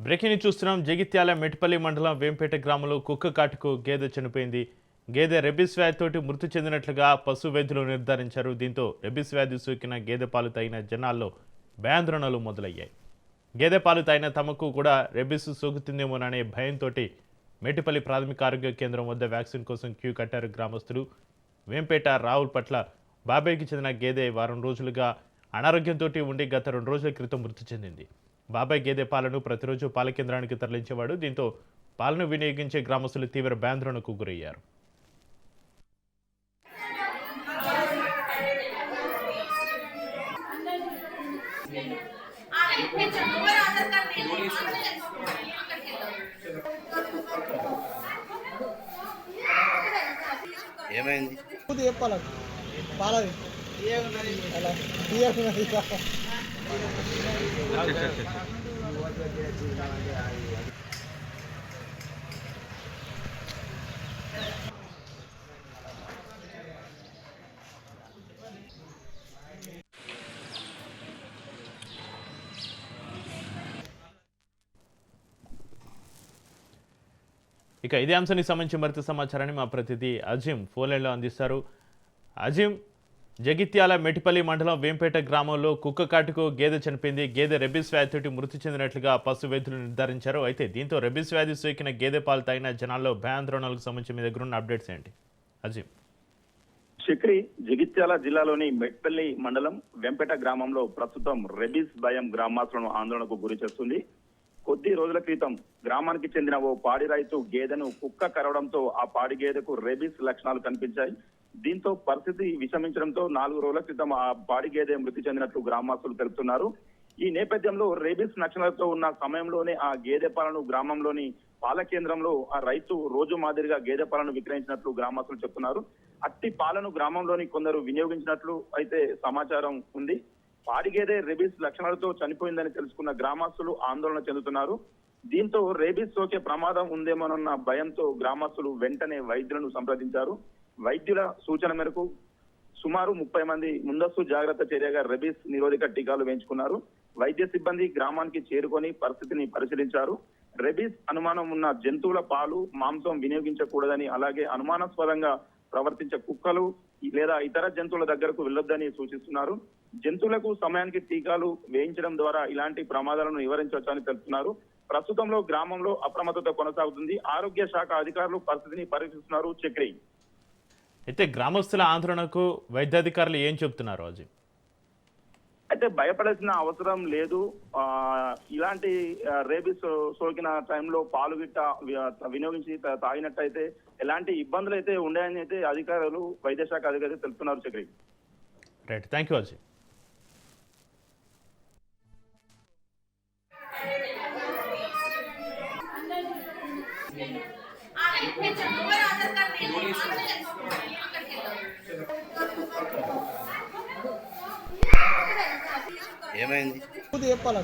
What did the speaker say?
Breaking చూస్తున్నాం. జగిత్యాల మెట్పల్లి మండలం వేంపేట గ్రామంలో కుక్క కాటుకు గేదె చనిపోయింది. గేదె రెబిస్ వ్యాధితోటి మృతి చెందినట్లుగా పశు వైద్యులు నిర్ధారించారు. దీంతో రెబిస్ వ్యాధి సోకిన గేదె పాలు తాగిన జనాల్లో భయాందోళనలు మొదలయ్యాయి. గేదె పాలు తాగిన తమకు కూడా రెబిస్ సోకుతుందేమోననే భయంతో మేటిపల్లి ప్రాథమిక ఆరోగ్య కేంద్రం వద్ద వ్యాక్సిన్ కోసం క్యూ కట్టారు గ్రామస్తులు. వేంపేట రావుల్ పట్ల బాబాయ్కి చెందిన గేదె వారం రోజులుగా అనారోగ్యంతో ఉండి గత 2 రోజుల క్రితం మృతి చెందింది. బాబాయ్ గేదె పాలను ప్రతిరోజు పాల కేంద్రానికి తరలించేవాడు. దీంతో పాలను వినియోగించే గ్రామస్తులు తీవ్ర భయాందోళనకు గురయ్యారు. ఏమైంది? ఇక ఇదే అంశానికి సంబంధించి మరింత సమాచారాన్ని మా ప్రతినిధి అజీం ఫోన్లైన్లో అందిస్తారు. అజీం, జగిత్యాల మెటిపల్లి మండలం వేంపేట గ్రామంలో కుక్క కాటుకు గేదె చనిపోయింది. గేదె రెబిస్ వ్యాధితోటి మృతి చెందినట్లుగా పశు వైద్యులు నిర్ధారించారు. అయితే దీంతో రెబిస్ వ్యాధి సోకిన గేదె పాలు తాగిన జనాల్లో భయాందోళనలకు సంబంధించి మీ దగ్గర ఉన్న అప్డేట్స్ ఏంటి అజీం? శక్రి, జగిత్యాల జిల్లాలోని మెట్పల్లి మండలం వెంపేట గ్రామంలో ప్రస్తుతం రెబిస్ భయం గ్రామస్తులను ఆందోళనకు గురి చేస్తుంది. కొద్ది రోజుల క్రితం గ్రామానికి చెందిన ఓ పాడి రైతు గేదెను కుక్క కరవడంతో ఆ పాడి గేదెకు రెబిస్ లక్షణాలు కనిపించాయి. దీంతో పరిస్థితి విషమించడంతో 4 రోజుల క్రితం ఆ పాడి గేదె మృతి చెందినట్లు గ్రామస్తులు తెలుపుతున్నారు. ఈ నేపథ్యంలో రెబిస్ లక్షణాలతో ఉన్న సమయంలోనే ఆ గేదె పాలను గ్రామంలోని పాల కేంద్రంలో ఆ రైతు రోజు మాదిరిగా గేదె పాలను విక్రయించినట్లు గ్రామస్తులు చెప్తున్నారు. అట్టి పాలను గ్రామంలోని కొందరు వినియోగించినట్లు అయితే సమాచారం ఉంది. పాడి గేదె రెబిస్ లక్షణాలతో చనిపోయిందని తెలుసుకున్న గ్రామస్తులు ఆందోళన చెందుతున్నారు. దీంతో రెబిస్ సోకే ప్రమాదం ఉందేమోనన్న భయంతో గ్రామస్తులు వెంటనే వైద్యులను సంప్రదించారు. వైద్యుల సూచన మేరకు సుమారు 30 మంది ముందస్తు జాగ్రత్త చర్యగా రెబిస్ నిరోధక టీకాలు వేయించుకున్నారు. వైద్య సిబ్బంది గ్రామానికి చేరుకొని పరిస్థితిని పరిశీలించారు. రెబిస్ అనుమానం ఉన్న జంతువుల పాలు, మాంసం వినియోగించకూడదని, అలాగే అనుమానాస్పదంగా ప్రవర్తించే కుక్కలు లేదా ఇతర జంతువుల దగ్గరకు వెళ్లొద్దని సూచిస్తున్నారు. జంతువులకు సమయానికి టీకాలు వేయించడం ద్వారా ఇలాంటి ప్రమాదాలను నివారించవచ్చని తెలుపుతున్నారు. ప్రస్తుతంలో గ్రామంలో అప్రమత్తత కొనసాగుతుంది. ఆరోగ్య శాఖ అధికారులు పరిస్థితిని పరీక్షిస్తున్నారు. చక్రి, అయితే గ్రామస్తుల ఆందోళనకు వైద్యాధికారులు ఏం చెప్తున్నారు అజీ? అయితే భయపడాల్సిన అవసరం లేదు. ఇలాంటి రేబిస్ సోకిన టైంలో పాలు గిట్ట వినియోగించి తాగినట్టయితే ఎలాంటి ఇబ్బందులు అయితే ఉన్నాయని అయితే అధికారులు, వైద్య శాఖ అధికారులు తెలుపుతున్నారు. చక్రి, రైట్, థ్యాంక్ యూ అజీ. ఏమైంది? చెప్పాలి